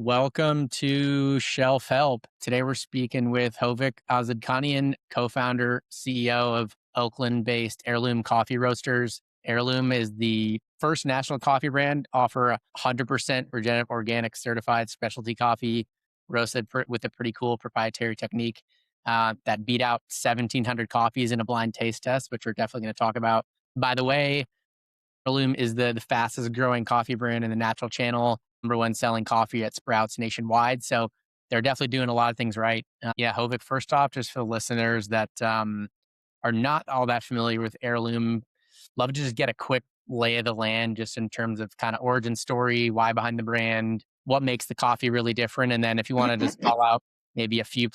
Welcome to Shelf Help. Today we're speaking with Hovik Azadkhanian, co-founder, CEO of Oakland-based Heirloom Coffee Roasters. Heirloom is the first national coffee brand offer 100% regenerative organic certified specialty coffee roasted with a pretty cool proprietary technique that beat out 1,700 coffees in a blind taste test, which we're definitely going to talk about. By the way, Heirloom is the fastest growing coffee brand in the natural channel, number one selling coffee at Sprouts nationwide. So they're definitely doing a lot of things right. Hovik, first off, just for the listeners that are not all that familiar with Heirloom, love to just get a quick lay of the land just in terms of kind of origin story, why behind the brand, what makes the coffee really different. And then if you want to just call out maybe a few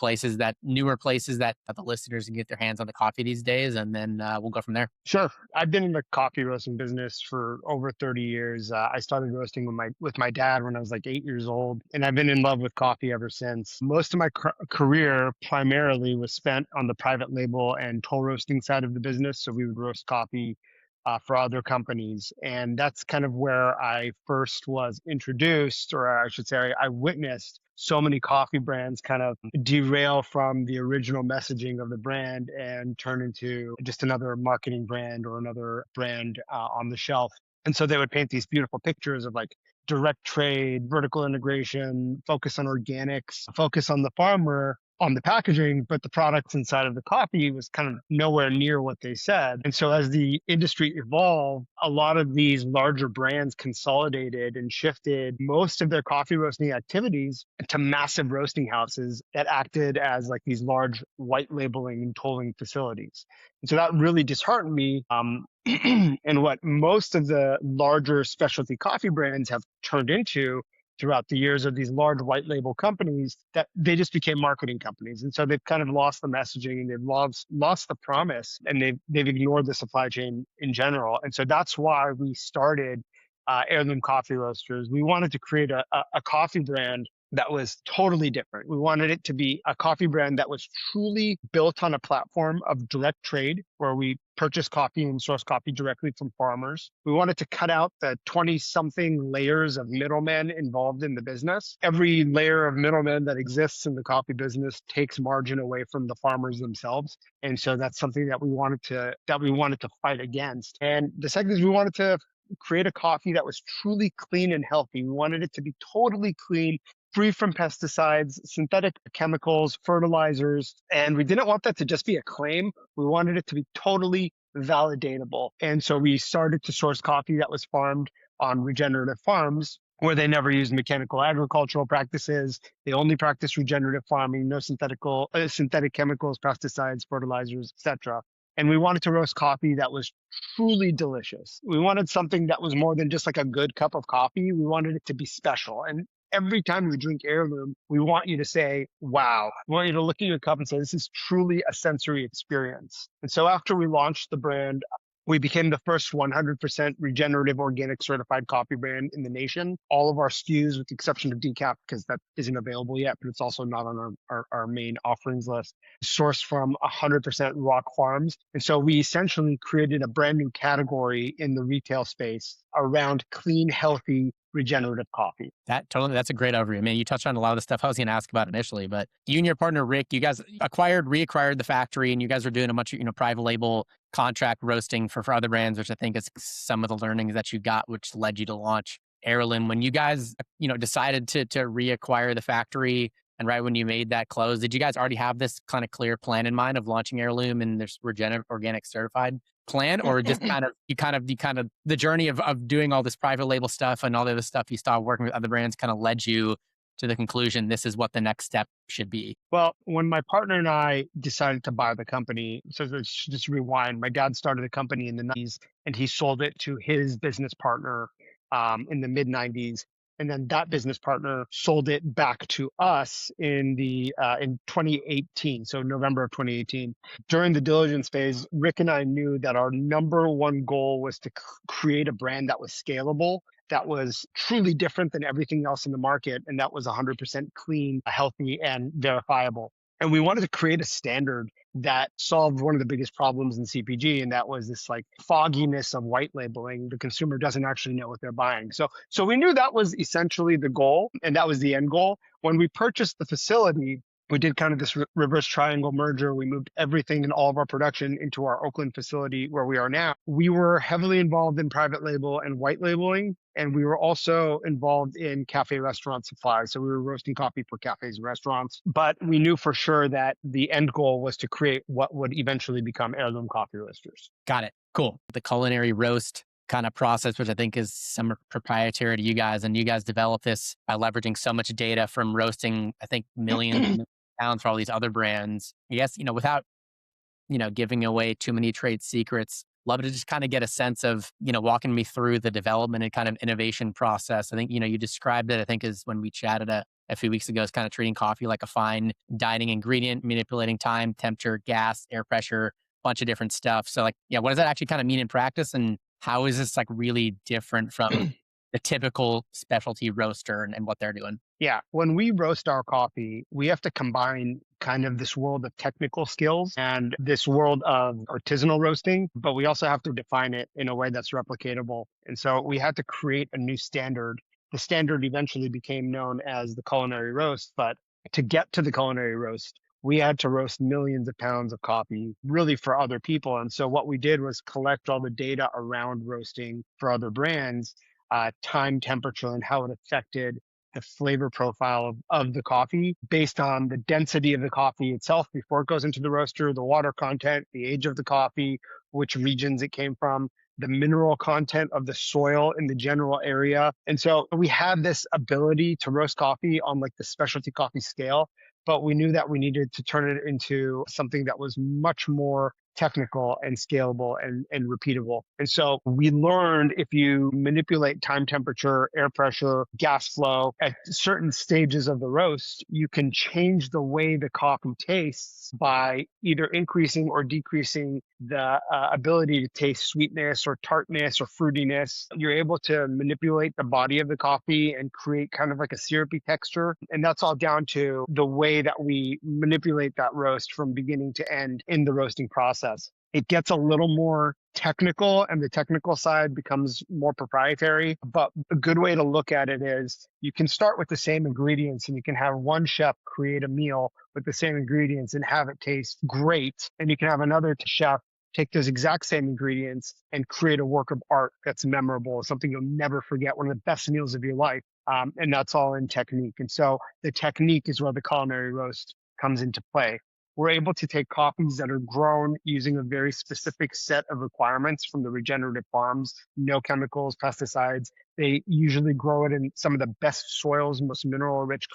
newer places that the listeners can get their hands on the coffee these days, and then we'll go from there. Sure. I've been in the coffee roasting business for over 30 years. I started roasting with my dad when I was like 8 years old, and I've been in love with coffee ever since. Most of my career primarily was spent on the private label and toll roasting side of the business. So we would roast coffee for other companies. And that's kind of where I first was introduced, or I should say, I witnessed so many coffee brands kind of derail from the original messaging of the brand and turn into just another marketing brand or another brand on the shelf. And so they would paint these beautiful pictures of like direct trade, vertical integration, focus on organics, focus on the farmer, on the packaging, but the products inside of the coffee was kind of nowhere near what they said. And so as the industry evolved, a lot of these larger brands consolidated and shifted most of their coffee roasting activities to massive roasting houses that acted as like these large white labeling and tolling facilities. And so that really disheartened me. And what most of the larger specialty coffee brands have turned into throughout the years of these large white label companies, that they just became marketing companies. And so they've kind of lost the messaging and they've lost the promise, and they've ignored the supply chain in general. And so that's why we started Heirloom Coffee Roasters. We wanted to create a coffee brand that was totally different. We wanted it to be a coffee brand that was truly built on a platform of direct trade, where we purchase coffee and source coffee directly from farmers. We wanted to cut out the 20-something layers of middlemen involved in the business. Every layer of middlemen that exists in the coffee business takes margin away from the farmers themselves. And so that's something that we wanted to fight against. And the second is we wanted to create a coffee that was truly clean and healthy. We wanted it to be totally clean, free from pesticides, synthetic chemicals, fertilizers. And we didn't want that to just be a claim. We wanted it to be totally validatable. And so we started to source coffee that was farmed on regenerative farms, where they never used mechanical agricultural practices. They only practiced regenerative farming, no synthetic chemicals, pesticides, fertilizers, etc. And we wanted to roast coffee that was truly delicious. We wanted something that was more than just like a good cup of coffee. We wanted it to be special. And every time we drink Heirloom, we want you to say, wow. We want you to look at your cup and say, this is truly a sensory experience. And so after we launched the brand, we became the first 100% regenerative organic certified coffee brand in the nation. All of our SKUs, with the exception of decaf, because that isn't available yet, but it's also not on our main offerings list, sourced from 100% rock farms. And so we essentially created a brand new category in the retail space around clean, healthy, regenerative coffee. That's a great overview. I mean, you touched on a lot of the stuff I was going to ask about initially, but you and your partner, Rick, you guys reacquired the factory, and you guys are doing a bunch of, private label contract roasting for other brands, which I think is some of the learnings that you got, which led you to launch Heirloom. When you guys, decided to reacquire the factory, and right when you made that close, did you guys already have this kind of clear plan in mind of launching Heirloom and this regenerative organic certified plan, or just the journey of doing all this private label stuff and all the other stuff you saw working with other brands kind of led you to the conclusion this is what the next step should be? Well, when my partner and I decided to buy the company, so let's just rewind. My dad started the company in the 90s, and he sold it to his business partner in the mid 90s. And then that business partner sold it back to us in 2018, so November of 2018. During the diligence phase, Rick and I knew that our number one goal was to create a brand that was scalable, that was truly different than everything else in the market, and that was 100% clean, healthy, and verifiable. And we wanted to create a standard that solved one of the biggest problems in CPG, and that was this like fogginess of white labeling. The consumer doesn't actually know what they're buying. So we knew that was essentially the goal, and that was the end goal. When we purchased the facility, we did kind of this reverse triangle merger. We moved everything and all of our production into our Oakland facility where we are now. We were heavily involved in private label and white labeling, and we were also involved in cafe restaurant supply. So we were roasting coffee for cafes and restaurants. But we knew for sure that the end goal was to create what would eventually become Heirloom Coffee Roasters. Got it. Cool. The culinary roast kind of process, which I think is some proprietary to you guys, and you guys develop this by leveraging so much data from roasting, I think, millions of pounds for all these other brands. I guess, without, giving away too many trade secrets, love to just kind of get a sense of, walking me through the development and kind of innovation process. I think, you described it, I think, is when we chatted a few weeks ago, is kind of treating coffee like a fine dining ingredient, manipulating time, temperature, gas, air pressure, bunch of different stuff. So like, yeah, what does that actually kind of mean in practice? And how is this like really different from the typical specialty roaster and what they're doing? Yeah, when we roast our coffee, we have to combine kind of this world of technical skills and this world of artisanal roasting, but we also have to define it in a way that's replicatable. And so we had to create a new standard. The standard eventually became known as the Culinary Roast, but to get to the Culinary Roast, we had to roast millions of pounds of coffee really for other people. And so what we did was collect all the data around roasting for other brands, time, temperature, and how it affected the flavor profile of the coffee based on the density of the coffee itself before it goes into the roaster, the water content, the age of the coffee, which regions it came from, the mineral content of the soil in the general area. And so we had this ability to roast coffee on like the specialty coffee scale, but we knew that we needed to turn it into something that was much more technical and scalable and repeatable. And so we learned if you manipulate time, temperature, air pressure, gas flow at certain stages of the roast, you can change the way the coffee tastes by either increasing or decreasing the ability to taste sweetness or tartness or fruitiness. You're able to manipulate the body of the coffee and create kind of like a syrupy texture. And that's all down to the way that we manipulate that roast from beginning to end in the roasting process. It gets a little more technical and the technical side becomes more proprietary. But a good way to look at it is you can start with the same ingredients and you can have one chef create a meal with the same ingredients and have it taste great. And you can have another chef take those exact same ingredients and create a work of art that's memorable, something you'll never forget, one of the best meals of your life. And that's all in technique. And so the technique is where the culinary roast comes into play. We're able to take coffees that are grown using a very specific set of requirements from the regenerative farms, no chemicals, pesticides. They usually grow it in some of the best soils, most mineral-rich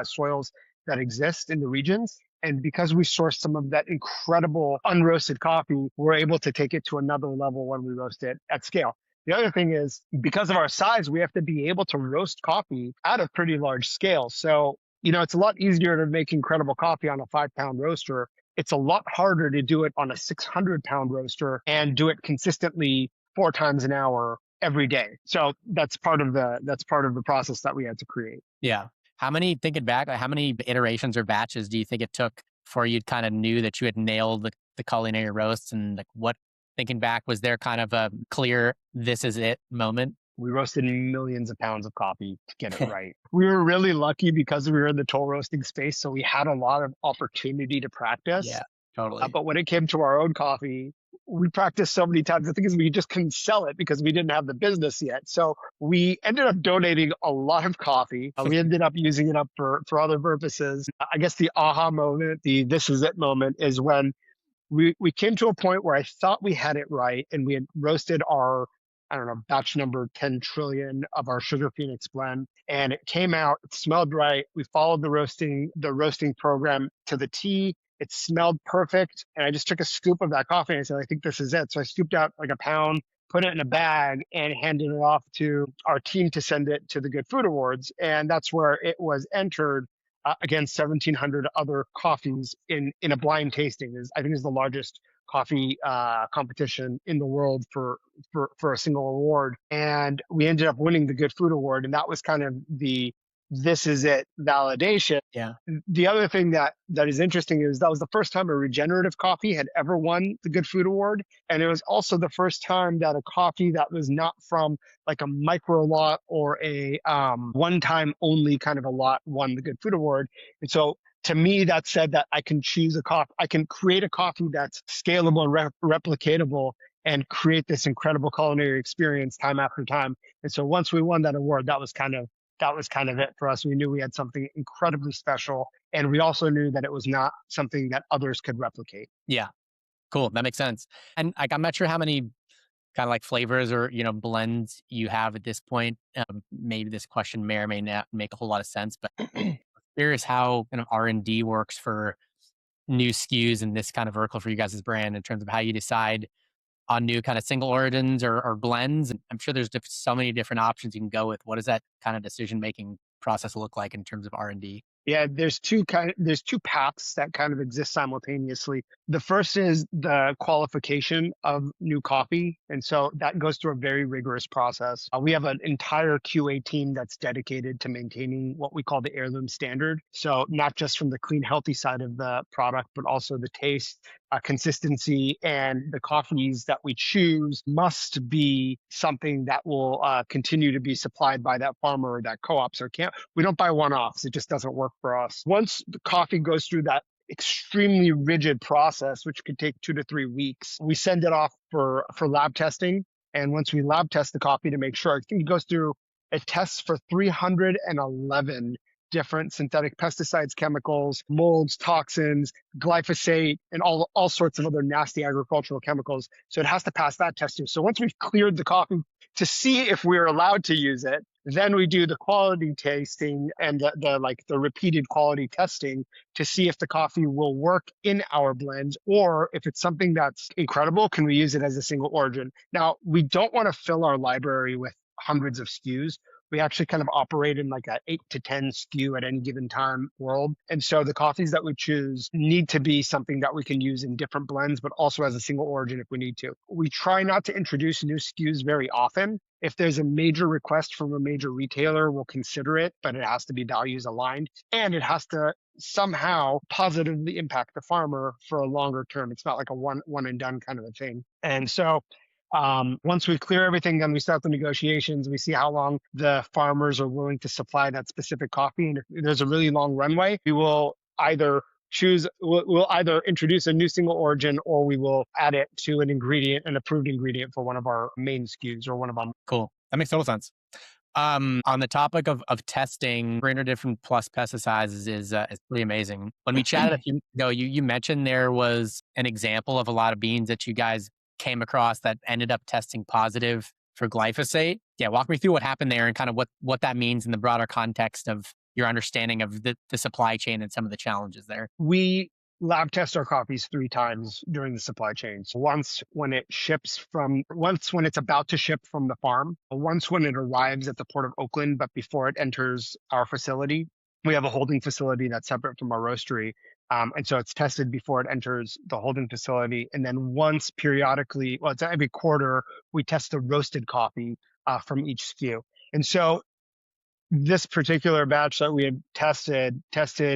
soils that exist in the regions. And because we source some of that incredible unroasted coffee, we're able to take it to another level when we roast it at scale. The other thing is, because of our size, we have to be able to roast coffee at a pretty large scale. So it's a lot easier to make incredible coffee on a 5-pound roaster. It's a lot harder to do it on a 600-pound roaster and do it consistently 4 times an hour every day. So that's part of the process that we had to create. Yeah. Thinking back, like how many iterations or batches do you think it took before you kind of knew that you had nailed the culinary roast? And like thinking back, was there kind of a clear, this is it moment? We roasted millions of pounds of coffee to get it right. We were really lucky because we were in the toll roasting space, so we had a lot of opportunity to practice. Yeah, totally. But when it came to our own coffee, we practiced so many times. The thing is, we just couldn't sell it because we didn't have the business yet. So we ended up donating a lot of coffee. We ended up using it up for other purposes. I guess the aha moment, the this is it moment is when we came to a point where I thought we had it right and we had roasted our, I don't know, batch number 10 trillion of our Sugar Phoenix blend. And it came out, it smelled right. We followed the roasting program to the T. It smelled perfect. And I just took a scoop of that coffee and I said, I think this is it. So I scooped out like a pound, put it in a bag and handed it off to our team to send it to the Good Food Awards. And that's where it was entered against 1,700 other coffees in a blind tasting. I think is the largest coffee competition in the world for a single award. And we ended up winning the Good Food Award. And that was kind of the this is it validation. Yeah. The other thing that is interesting is that was the first time a regenerative coffee had ever won the Good Food Award. And it was also the first time that a coffee that was not from like a micro lot or a one time only kind of a lot won the Good Food Award. And so to me, that said that I can choose a coffee, I can create a coffee that's scalable and replicatable and create this incredible culinary experience time after time. And so once we won that award, that was kind of it for us. We knew we had something incredibly special, and we also knew that it was not something that others could replicate. Yeah. Cool. That makes sense. And like, I'm not sure how many kind of like flavors or, blends you have at this point. Maybe this question may or may not make a whole lot of sense, but curious how kind of R&D works for new SKUs in this kind of vertical for you guys' brand in terms of how you decide on new kind of single origins or blends. And I'm sure there's so many different options you can go with. What does that kind of decision making process look like in terms of R&D? Yeah, there's two paths that kind of exist simultaneously. The first is the qualification of new coffee, and so that goes through a very rigorous process. We have an entire QA team that's dedicated to maintaining what we call the heirloom standard. So not just from the clean, healthy side of the product, but also the taste, consistency, and the coffees that we choose must be something that will continue to be supplied by that farmer or that co-op. So we don't buy one-offs. It just doesn't work for us. Once the coffee goes through that extremely rigid process, which could take 2 to 3 weeks, we send it off for lab testing. And once we lab test the coffee to make sure, I think it goes through, it tests for 311 different synthetic pesticides, chemicals, molds, toxins, glyphosate, and all sorts of other nasty agricultural chemicals. So it has to pass that testing. So once we've cleared the coffee to see if we're allowed to use it, then we do the quality tasting and the repeated quality testing to see if the coffee will work in our blends, or if it's something that's incredible, can we use it as a single origin? Now, we don't want to fill our library with hundreds of SKUs. We actually kind of operate in like a 8 to 10 SKU at any given time world. And so the coffees that we choose need to be something that we can use in different blends, but also as a single origin if we need to. We try not to introduce new SKUs very often. If there's a major request from a major retailer, we'll consider it, but it has to be values aligned, and it has to somehow positively impact the farmer for a longer term. It's not like a one and done kind of a thing. And so once we clear everything, then we start the negotiations. We see how long the farmers are willing to supply that specific coffee. And if there's a really long runway, we will either we'll either introduce a new single origin, or we will add it to an approved ingredient for one of our main SKUs or one of our. Cool. That makes total sense. On the topic of testing 300 different plus pesticides is pretty amazing. When we chatted a few minutes ago, you mentioned there was an example of a lot of beans that you guys came across that ended up testing positive for glyphosate. Yeah, walk me through what happened there and kind of what that means in the broader context of your understanding of the supply chain and some of the challenges there. We lab test our coffees 3 times during the supply chain. So once when it's about to ship from the farm, once when it arrives at the port of Oakland, but before it enters our facility. We have a holding facility that's separate from our roastery. And so it's tested before it enters the holding facility. And then once periodically, well, it's every quarter, we test the roasted coffee from each SKU. And so this particular batch that we had tested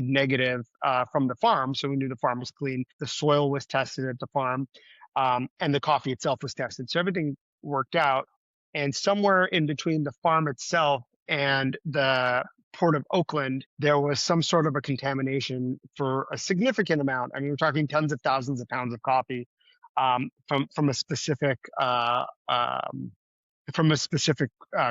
negative from the farm. So we knew the farm was clean. The soil was tested at the farm, and the coffee itself was tested. So everything worked out. And somewhere in between the farm itself and the port of Oakland, there was some sort of a contamination for a significant amount. I mean, we're talking tens of thousands of pounds of coffee from a specific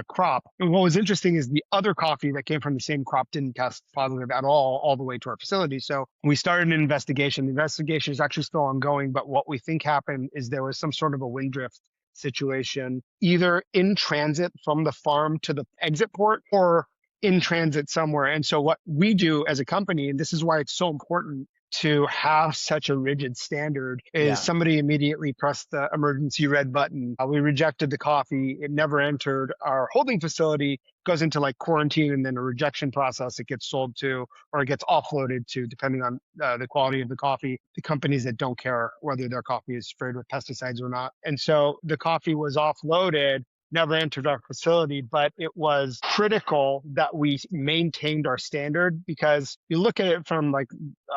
crop. And what was interesting is the other coffee that came from the same crop didn't test positive at all the way to our facility. So we started an investigation. The investigation is actually still ongoing, but what we think happened is there was some sort of a wind drift situation, either in transit from the farm to the exit port or in transit somewhere. And so what we do as a company, and this is why it's so important to have such a rigid standard, is somebody immediately pressed the emergency red button. We rejected the coffee. It never entered our holding facility, goes into like quarantine, and then a rejection process. It gets sold to, or it gets offloaded to, depending on the quality of the coffee, the companies that don't care whether their coffee is sprayed with pesticides or not. And so the coffee was offloaded never entered our facility, but it was critical that we maintained our standard because you look at it from like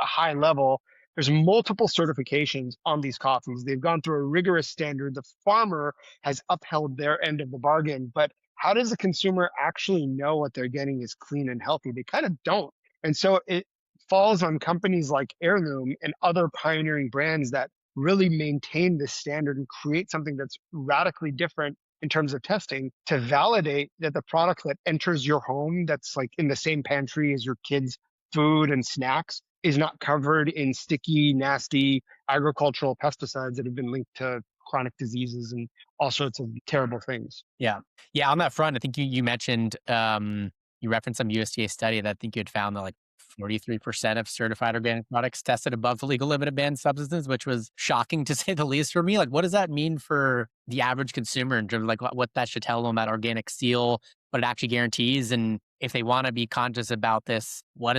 a high level, there's multiple certifications on these coffees. They've gone through a rigorous standard. The farmer has upheld their end of the bargain, but how does the consumer actually know what they're getting is clean and healthy? They kind of don't. And so it falls on companies like Heirloom and other pioneering brands that really maintain this standard and create something that's radically different in terms of testing to validate that the product that enters your home that's like in the same pantry as your kids' food and snacks is not covered in sticky, nasty agricultural pesticides that have been linked to chronic diseases and all sorts of terrible things. Yeah. Yeah. On that front, I think you mentioned, you referenced some USDA study that I think you had found that like 43% of certified organic products tested above the legal limit of banned substances, which was shocking to say the least for me. Like, what does that mean for the average consumer in terms of like what that should tell them about organic seal, what it actually guarantees? And if they want to be conscious about this, what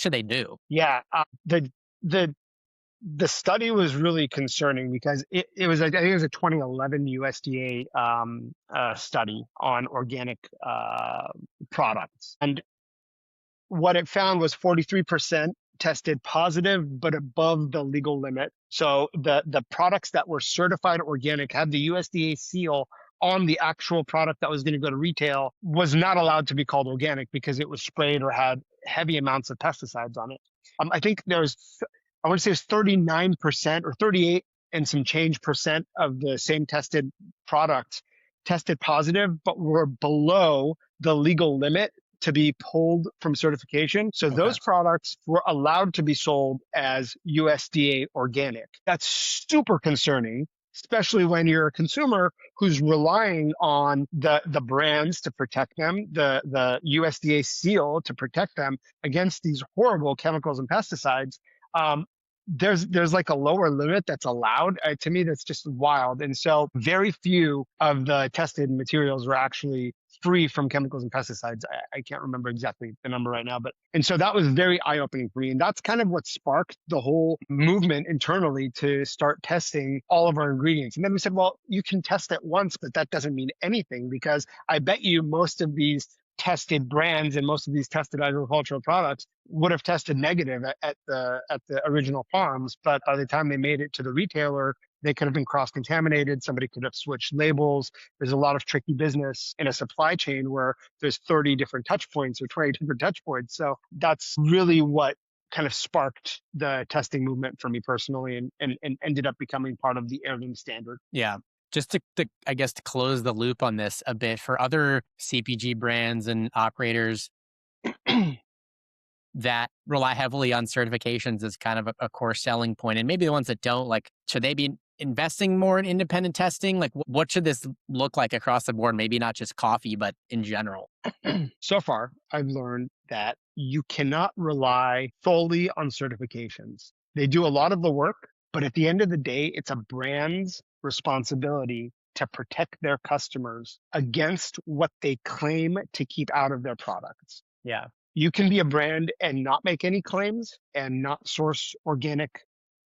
should they do? Yeah, the the study was really concerning because it was, I think it was a 2011 USDA study on organic products. And what it found was 43% tested positive, but above the legal limit. So the products that were certified organic had the USDA seal on the actual product that was going to go to retail was not allowed to be called organic because it was sprayed or had heavy amounts of pesticides on it. I think I want to say it's 39% or 38 and some change percent of the same tested products tested positive, but were below the legal limit to be pulled from certification. So Okay. those products were allowed to be sold as USDA organic. That's super concerning, especially when you're a consumer who's relying on the brands to protect them, the USDA seal to protect them against these horrible chemicals and pesticides. There's like a lower limit that's allowed. To me, that's just wild. And so very few of the tested materials were actually free from chemicals and pesticides. I can't remember exactly the number right now, but and so that was very eye-opening for me. And that's kind of what sparked the whole movement internally to start testing all of our ingredients. And then we said, well, you can test it once, but that doesn't mean anything because I bet you most of these tested brands and most of these tested agricultural products would have tested negative at the original farms, but by the time they made it to the retailer, they could have been cross-contaminated. Somebody could have switched labels. There's a lot of tricky business in a supply chain where there's 30 different touch points or 20 different touch points. So that's really what kind of sparked the testing movement for me personally and ended up becoming part of the Heirloom standard. Yeah. Just I guess, to close the loop on this a bit for other CPG brands and operators that rely heavily on certifications as kind of a core selling point, and maybe the ones that don't, like, should they be investing more in independent testing? Like, what should this look like across the board? Maybe not just coffee, but in general. So far, I've learned that you cannot rely solely on certifications. They do a lot of the work, but at the end of the day, it's a brand's responsibility to protect their customers against what they claim to keep out of their products. Yeah. You can be a brand and not make any claims and not source organic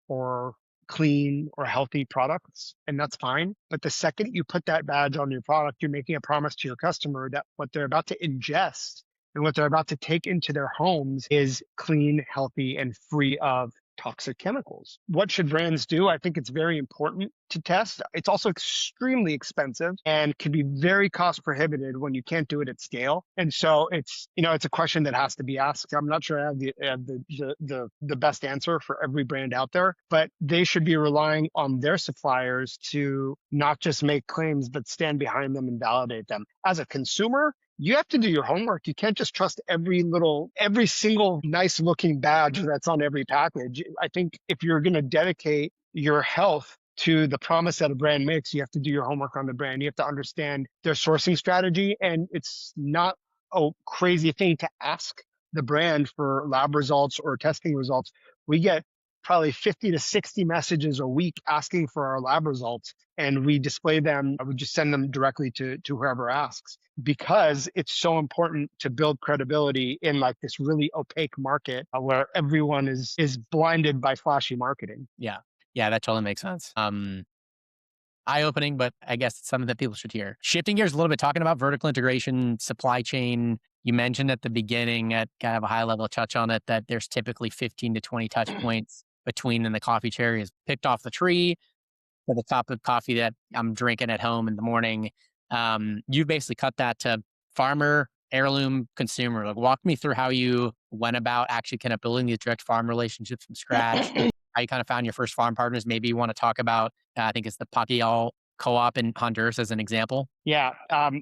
or clean or healthy products, and that's fine. But the second you put that badge on your product, you're making a promise to your customer that what they're about to ingest and what they're about to take into their homes is clean, healthy, and free of toxic chemicals. What should brands do? I think it's very important to test. It's also extremely expensive and can be very cost prohibitive when you can't do it at scale. And so it's a question that has to be asked. I'm not sure I have the best answer for every brand out there, but they should be relying on their suppliers to not just make claims, but stand behind them and validate them. As a consumer, you have to do your homework. You can't just trust every single nice looking badge that's on every package. I think if you're going to dedicate your health to the promise that a brand makes, you have to do your homework on the brand. You have to understand their sourcing strategy. And it's not a crazy thing to ask the brand for lab results or testing results. We get probably 50 to 60 messages a week asking for our lab results, and we display them. We just send them directly to whoever asks because it's so important to build credibility in like this really opaque market where everyone is blinded by flashy marketing. Yeah. Yeah, that totally makes sense. eye-opening, but I guess it's something that people should hear. Shifting gears a little bit, talking about vertical integration, supply chain. You mentioned at the beginning, at kind of a high level touch on it, that there's typically 15 to 20 touch points between when the coffee cherry is picked off the tree to the cup of coffee that I'm drinking at home in the morning. You basically cut that to farmer, heirloom, consumer. Like, walk me through how you went about actually kind of building these direct farm relationships from scratch, how you kind of found your first farm partners. Maybe you want to talk about, I think it's the Pacaya co-op in Honduras as an example. Yeah.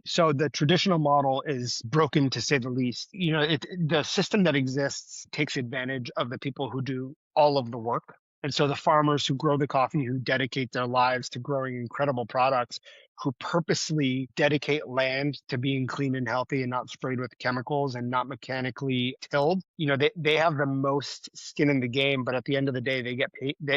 So the traditional model is broken to say the least. The system that exists takes advantage of the people who do all of the work. And so the farmers who grow the coffee, who dedicate their lives to growing incredible products, who purposely dedicate land to being clean and healthy and not sprayed with chemicals and not mechanically tilled, they have the most skin in the game, but at the end of the day, they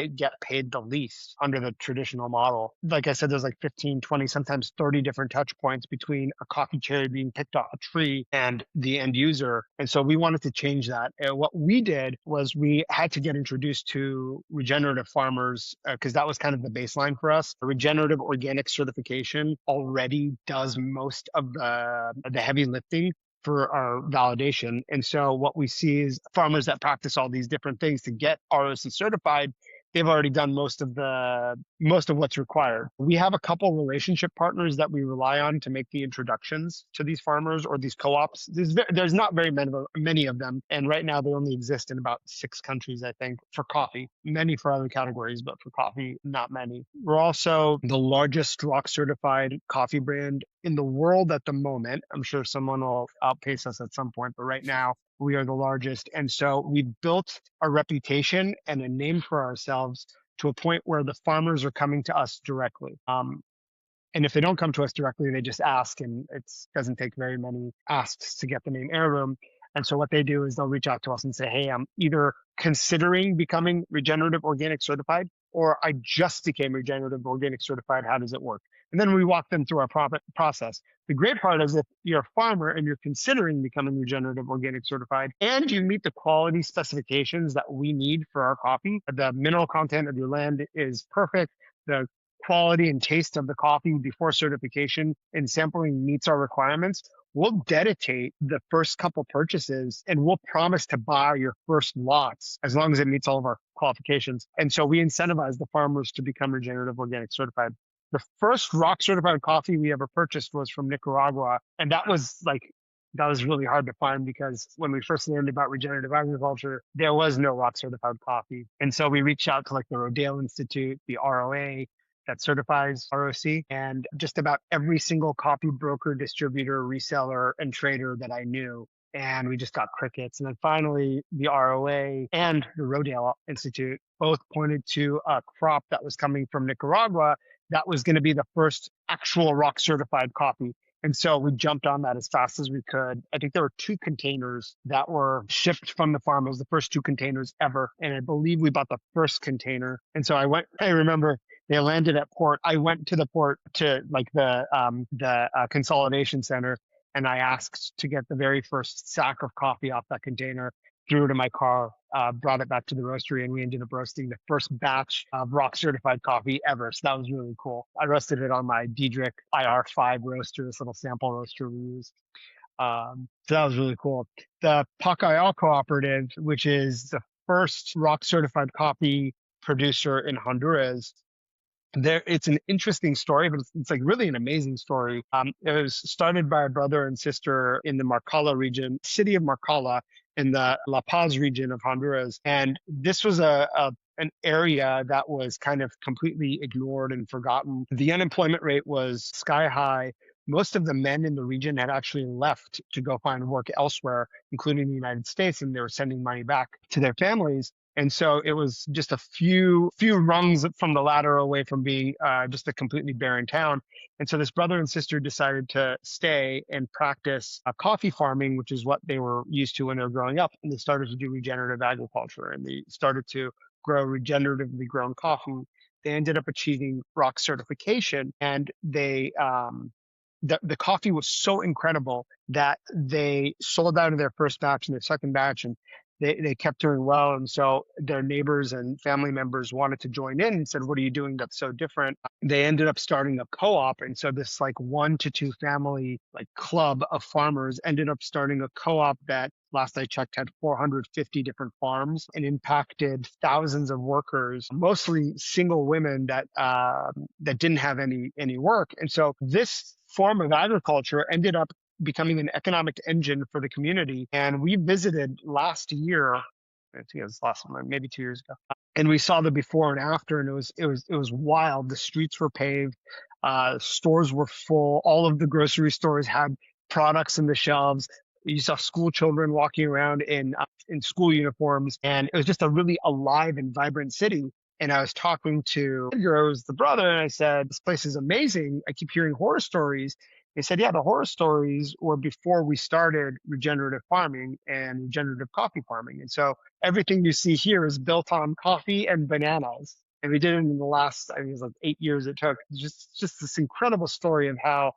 get paid the least under the traditional model. Like I said, there's like 15, 20, sometimes 30 different touch points between a coffee cherry being picked off a tree and the end user. And so we wanted to change that. And what we did was we had to get introduced to regenerative farmers because that was kind of the baseline for us. A regenerative organic certification already does most of the heavy lifting for our validation. And so what we see is farmers that practice all these different things to get ROC certified, they've already done most of what's required. We have a couple relationship partners that we rely on to make the introductions to these farmers or these co-ops. There's not very many of them, and right now they only exist in about 6 countries, I think, for coffee. Many for other categories, but for coffee, not many. We're also the largest ROC certified coffee brand in the world at the moment. I'm sure someone will outpace us at some point, but right now we are the largest. And so we've built a reputation and a name for ourselves to a point where the farmers are coming to us directly. And if they don't come to us directly, they just ask, and it doesn't take very many asks to get the name Heirloom. And so what they do is they'll reach out to us and say, hey, I'm either considering becoming regenerative organic certified, or I just became regenerative organic certified. How does it work? And then we walk them through our process. The great part is if you're a farmer and you're considering becoming regenerative organic certified and you meet the quality specifications that we need for our coffee, the mineral content of your land is perfect, the quality and taste of the coffee before certification and sampling meets our requirements, we'll dedicate the first couple purchases and we'll promise to buy your first lots as long as it meets all of our qualifications. And so we incentivize the farmers to become regenerative organic certified. The first ROC certified coffee we ever purchased was from Nicaragua. And that was really hard to find because when we first learned about regenerative agriculture, there was no ROC certified coffee. And so we reached out to like the Rodale Institute, the ROA, that certifies ROC, and just about every single coffee broker, distributor, reseller, and trader that I knew. And we just got crickets. And then finally, the ROA and the Rodale Institute both pointed to a crop that was coming from Nicaragua that was going to be the first actual ROC certified coffee. And so we jumped on that as fast as we could. I think there were 2 containers that were shipped from the farm. It was the first 2 containers ever. And I believe we bought the first container. And so I remember they landed at port. I went to the port to like the consolidation center, and I asked to get the very first sack of coffee off that container, threw it in my car, brought it back to the roastery, and we ended up roasting the first batch of ROC certified coffee ever. So that was really cool. I roasted it on my Diedrich IR5 roaster, this little sample roaster we used. So that was really cool. The Pacaya cooperative, which is the first ROC certified coffee producer in Honduras, it's an interesting story, but it's like really an amazing story. It was started by a brother and sister in the Marcala region, city of Marcala, in the La Paz region of Honduras. And this was an area that was kind of completely ignored and forgotten. The unemployment rate was sky high. Most of the men in the region had actually left to go find work elsewhere, including the United States, and they were sending money back to their families. And so it was just a few rungs from the ladder away from being just a completely barren town. And so this brother and sister decided to stay and practice coffee farming, which is what they were used to when they were growing up. And they started to do regenerative agriculture, and they started to grow regeneratively grown coffee. They ended up achieving ROC certification, and they the coffee was so incredible that they sold out of their first batch and their second batch, and they kept doing well. And so their neighbors and family members wanted to join in and said, what are you doing that's so different? They ended up starting a co-op. And so this like 1 to 2 family like club of farmers ended up starting a co-op that last I checked had 450 different farms and impacted thousands of workers, mostly single women that didn't have any work. And so this form of agriculture ended up becoming an economic engine for the community. And we visited last year, I think it was last one, maybe 2 years ago, and we saw the before and after, and it was wild. The streets were paved, stores were full. All of the grocery stores had products in the shelves. You saw school children walking around in school uniforms, and it was just a really alive and vibrant city. And I was talking to Edgar, who was the brother, and I said, "This place is amazing. I keep hearing horror stories." He said, "Yeah, the horror stories were before we started regenerative farming and regenerative coffee farming. And so everything you see here is built on coffee and bananas. And we did it in the last, I think it was like 8 years it took. Just this incredible story of how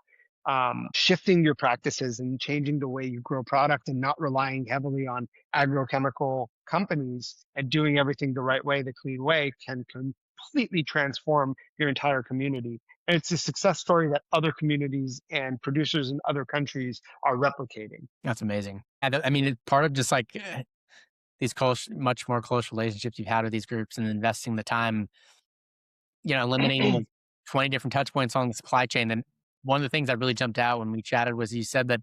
shifting your practices and changing the way you grow product and not relying heavily on agrochemical companies and doing everything the right way, the clean way, can completely transform your entire community. And it's a success story that other communities and producers in other countries are replicating." That's amazing. And I mean, it's part of just like these close, much more close relationships you've had with these groups and investing the time, eliminating like 20 different touch points on the supply chain. And one of the things that really jumped out when we chatted was you said that,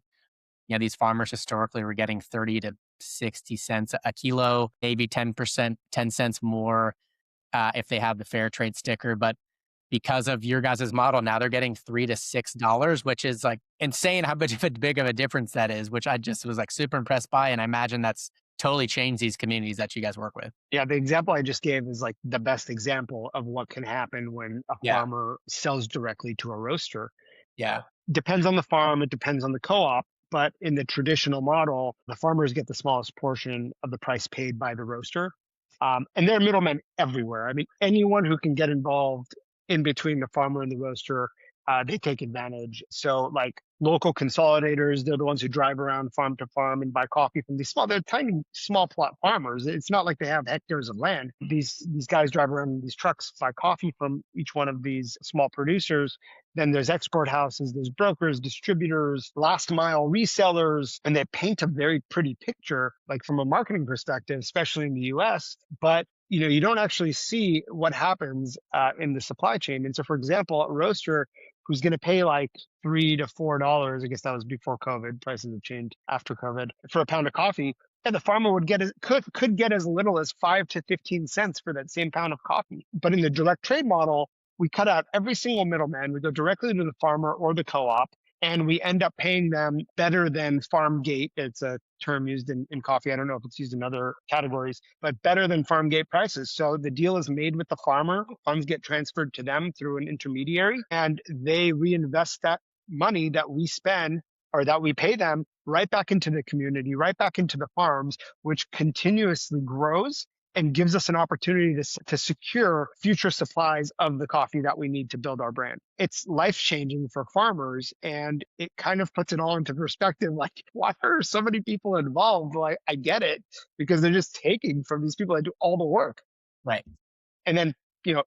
these farmers historically were getting 30 to 60 cents a kilo, maybe 10%, 10 cents more if they have the fair trade sticker. But because of your guys' model, now they're getting $3 to $6, which is like insane how big of a difference that is, which I just was like super impressed by. And I imagine that's totally changed these communities that you guys work with. Yeah, the example I just gave is like the best example of what can happen when a Yeah. farmer sells directly to a roaster. Yeah. Depends on the farm, it depends on the co-op, but in the traditional model, the farmers get the smallest portion of the price paid by the roaster. And there are middlemen everywhere. I mean, anyone who can get involved in between the farmer and the roaster, they take advantage. So, like local consolidators, they're the ones who drive around farm to farm and buy coffee from they're tiny, small plot farmers. It's not like they have hectares of land. These guys drive around in these trucks, buy coffee from each one of these small producers. Then there's export houses, there's brokers, distributors, last mile resellers, and they paint a very pretty picture, like from a marketing perspective, especially in the US. But you don't actually see what happens in the supply chain. And so, for example, a roaster who's going to pay like $3 to $4, I guess that was before COVID, prices have changed after COVID, for a pound of coffee, and the farmer would could get as little as 5 to 15 cents for that same pound of coffee. But in the direct trade model, we cut out every single middleman. We go directly to the farmer or the co-op, and we end up paying them better than farm gate. It's a term used in coffee. I don't know if it's used in other categories, but better than farm gate prices. So the deal is made with the farmer. Funds get transferred to them through an intermediary, and they reinvest that money that we spend or that we pay them right back into the community, right back into the farms, which continuously grows and gives us an opportunity to secure future supplies of the coffee that we need to build our brand. It's life-changing for farmers, and it kind of puts it all into perspective. Like, why are so many people involved? Like, I get it, because they're just taking from these people that do all the work. Right. And then,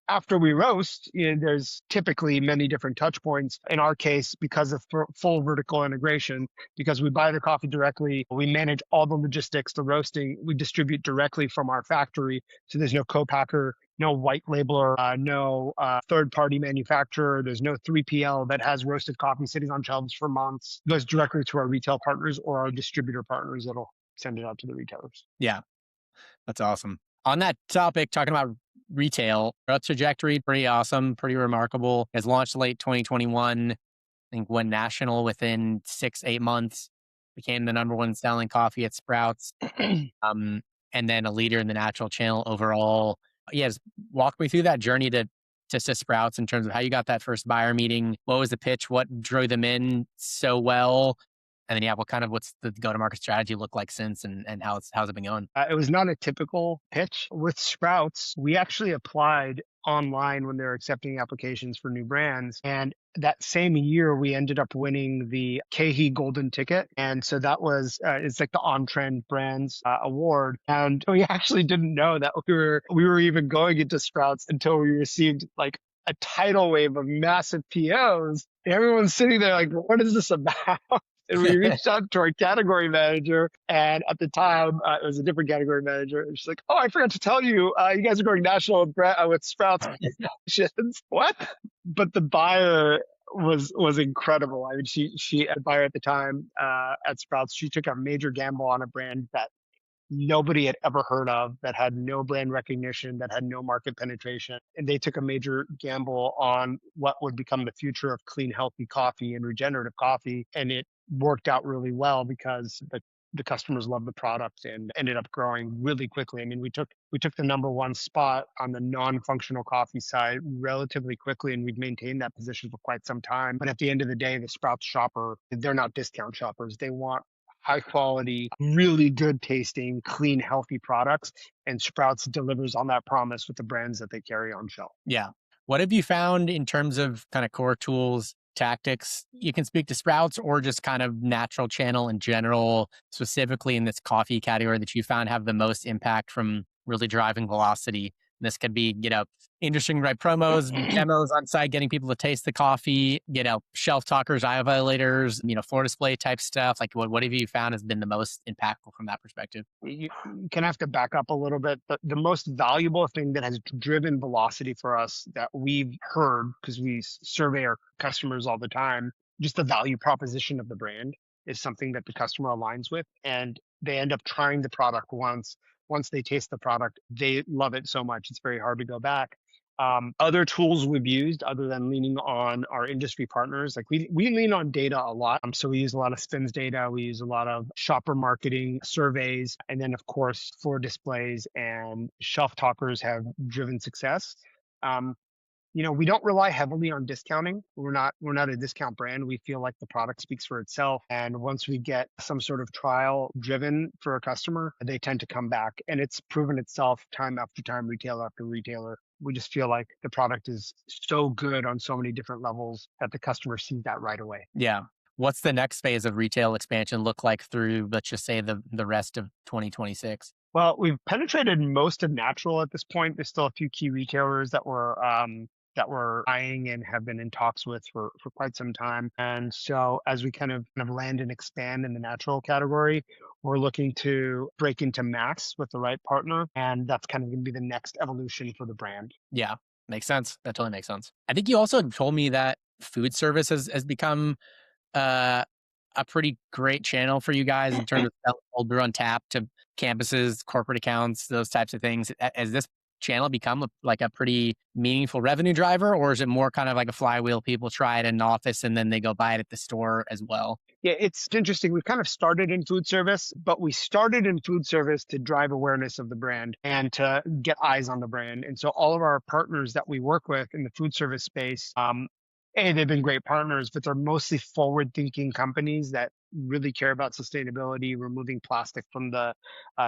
after we roast, there's typically many different touch points. In our case, because of full vertical integration, because we buy the coffee directly, we manage all the logistics, the roasting, we distribute directly from our factory. So there's no co-packer, no white labeler, no third-party manufacturer. There's no 3PL that has roasted coffee sitting on shelves for months. It goes directly to our retail partners or our distributor partners that'll send it out to the retailers. Yeah. That's awesome. On that topic, talking about retail, growth trajectory, pretty awesome, pretty remarkable. Has launched late 2021. I think went national within 6-8 months. Became the number one selling coffee at Sprouts, and then a leader in the natural channel overall. Yes, walk me through that journey to Sprouts in terms of how you got that first buyer meeting. What was the pitch? What drew them in so well? And then, yeah, what's the go-to-market strategy look like since, and how's it been going? It was not a typical pitch. With Sprouts, we actually applied online when they were accepting applications for new brands. And that same year, we ended up winning the KH Golden Ticket. And so that was, it's like the On Trend Brands Award. And we actually didn't know that we were even going into Sprouts until we received like a tidal wave of massive POs. Everyone's sitting there like, what is this about? And we reached out to our category manager, and at the time, it was a different category manager. And she's like, "Oh, I forgot to tell you, you guys are going national with Sprouts." What? But the buyer was incredible. I mean, she a buyer at the time at Sprouts. She took a major gamble on a brand that nobody had ever heard of, that had no brand recognition, that had no market penetration. And they took a major gamble on what would become the future of clean, healthy coffee and regenerative coffee. And it worked out really well because the customers loved the product and ended up growing really quickly. I mean, we took the number one spot on the non-functional coffee side relatively quickly, and we've maintained that position for quite some time. But at the end of the day, the Sprouts shopper, they're not discount shoppers. They want high quality, really good tasting, clean, healthy products. And Sprouts delivers on that promise with the brands that they carry on shelf. Yeah. What have you found in terms of kind of core tools, tactics? You can speak to Sprouts or just kind of natural channel in general, specifically in this coffee category that you found have the most impact from really driving velocity. This could be, interesting right promos, demos on site, getting people to taste the coffee, shelf talkers, aisle violators, floor display type stuff. Like what have you found has been the most impactful from that perspective? You can have to back up a little bit. The most valuable thing that has driven velocity for us that we've heard, because we survey our customers all the time, just the value proposition of the brand is something that the customer aligns with. And they end up trying the product once. Once they taste the product, they love it so much, it's very hard to go back. Other tools we've used other than leaning on our industry partners, like we lean on data a lot. So we use a lot of spins data, we use a lot of shopper marketing surveys, and then of course floor displays and shelf talkers have driven success. Um, we don't rely heavily on discounting. We're not a discount brand. We feel like the product speaks for itself. And once we get some sort of trial driven for a customer, they tend to come back. And it's proven itself time after time, retailer after retailer. We just feel like the product is so good on so many different levels that the customer sees that right away. Yeah. What's the next phase of retail expansion look like through, let's just say, the rest of 2026? Well, we've penetrated most of natural at this point. There's still a few key retailers that we're eyeing and have been in talks with for quite some time. And so as we kind of land and expand in the natural category, we're looking to break into mass with the right partner. And that's kind of going to be the next evolution for the brand. Yeah, makes sense. That totally makes sense. I think you also told me that food service has become uh, a pretty great channel for you guys in terms of selling cold brew on tap to campuses, corporate accounts, those types of things. Has this channel become like a pretty meaningful revenue driver, or is it more kind of like a flywheel? People try it in an office and then they go buy it at the store as well? Yeah, it's interesting. We've kind of started in food service, but we started in food service to drive awareness of the brand and to get eyes on the brand. And so all of our partners that we work with in the food service space, they've been great partners, but they're mostly forward-thinking companies that really care about sustainability, removing plastic from the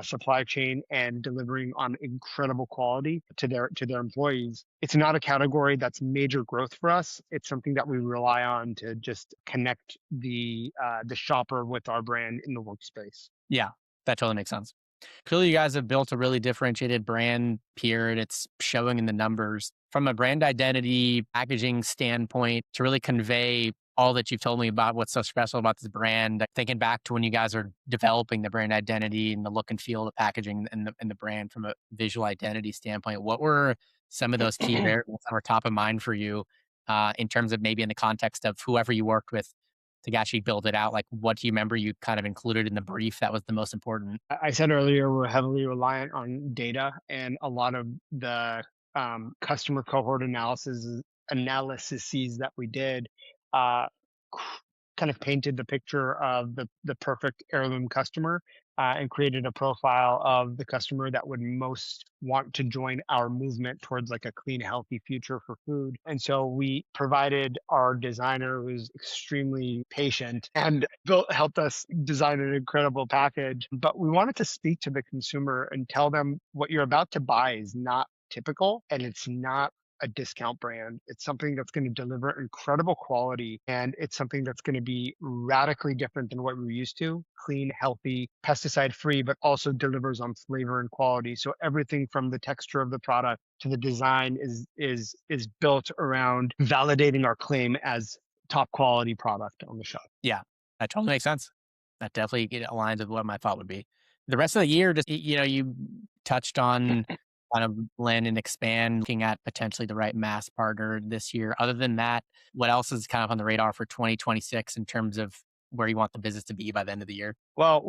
supply chain, and delivering on incredible quality to their employees. It's not a category that's major growth for us. It's something that we rely on to just connect the shopper with our brand in the workspace. Yeah, that totally makes sense. Clearly, you guys have built a really differentiated brand here, and it's showing in the numbers. From a brand identity, packaging standpoint, to really convey all that you've told me about what's so special about this brand, thinking back to when you guys are developing the brand identity and the look and feel of the packaging and the brand from a visual identity standpoint, what were some of those key variables that were top of mind for you in terms of maybe in the context of whoever you worked with to actually build it out? Like, what do you remember you kind of included in the brief that was the most important? I said earlier, we're heavily reliant on data, and a lot of the customer cohort analyses that we did uh, kind of painted the picture of the perfect heirloom customer, and created a profile of the customer that would most want to join our movement towards like a clean, healthy future for food. And so we provided our designer, who's extremely patient, and helped us design an incredible package. But we wanted to speak to the consumer and tell them what you're about to buy is not typical, and it's not a discount brand. It's something that's going to deliver incredible quality, and it's something that's going to be radically different than what we're used to. Clean, healthy, pesticide free, but also delivers on flavor and quality. So everything from the texture of the product to the design is built around validating our claim as top quality product on the shelf. Yeah, that totally makes sense. That definitely aligns with what my thought would be. The rest of the year, just, you touched on kind of blend and expand, looking at potentially the right mass partner this year. Other than that, what else is kind of on the radar for 2026 in terms of where you want the business to be by the end of the year? Well,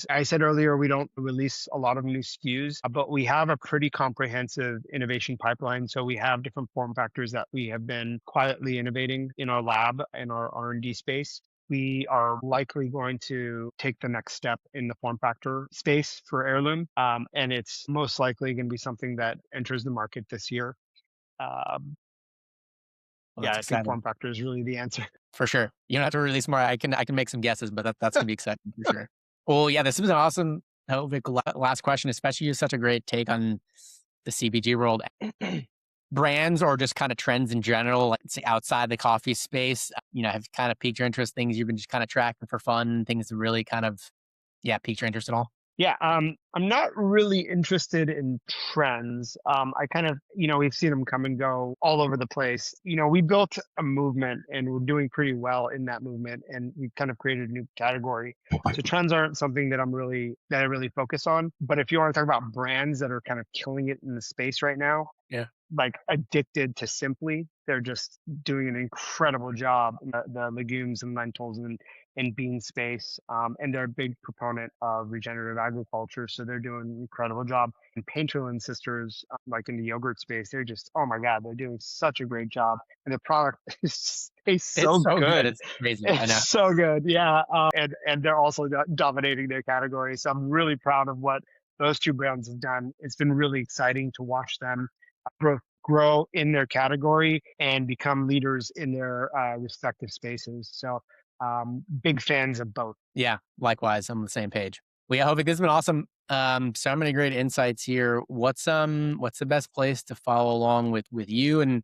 I said earlier, we don't release a lot of new SKUs, but we have a pretty comprehensive innovation pipeline. So we have different form factors that we have been quietly innovating in our lab, in our R&D space. We are likely going to take the next step in the form factor space for Heirloom. And it's most likely going to be something that enters the market this year. Um, Well, yeah, that's I think exciting form factor is really the answer. for sure. You don't have to release more. I can make some guesses, but that's gonna be exciting for sure. Well, yeah, this was an awesome Hovik, last question, especially you have such a great take on the CPG world. Brands or just kind of trends in general, like say outside the coffee space, have kind of piqued your interest, things you've been just kind of tracking for fun, things that really kind of, yeah, piqued your interest at all? Yeah, I'm not really interested in trends. I kind of, we've seen them come and go all over the place. We built a movement and we're doing pretty well in that movement, and we've kind of created a new category. So trends aren't something that I really focus on. But if you want to talk about brands that are kind of killing it in the space right now, Yeah. like Addicted to Simply, they're just doing an incredible job in the legumes and lentils and bean space. And they're a big proponent of regenerative agriculture, so they're doing an incredible job. And Painterland Sisters, like in the yogurt space, they're just, oh my god, they're doing such a great job, and the product tastes It's so so good. good. It's crazy. I It's know. so good, yeah. And they're also dominating their category. So I'm really proud of what those two brands have done. It's been really exciting to watch them grow in their category and become leaders in their respective spaces. So big fans of both. Yeah, likewise. I'm on the same page. Well, yeah, Hovik, this has been awesome. So many great insights here. What's the best place to follow along with you and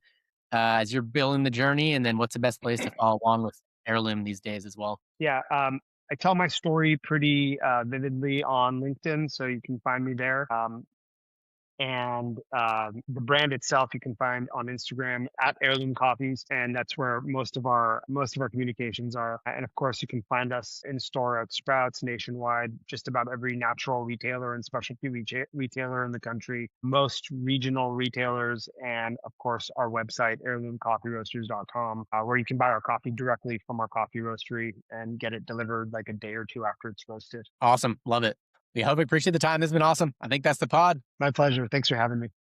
as you're building the journey, and then what's the best place to follow along with Heirloom these days as well? Yeah, I tell my story pretty vividly on LinkedIn, so you can find me there. And the brand itself you can find on Instagram at Heirloom Coffees, and that's where most of our communications are. And of course, you can find us in store at Sprouts nationwide, just about every natural retailer and specialty retailer in the country, most regional retailers, and of course our website heirloomcoffeeroasters.com, where you can buy our coffee directly from our coffee roastery and get it delivered like a day or two after it's roasted. Awesome. Love it. We hope we appreciate the time. This has been awesome. I think that's the pod. My pleasure. Thanks for having me.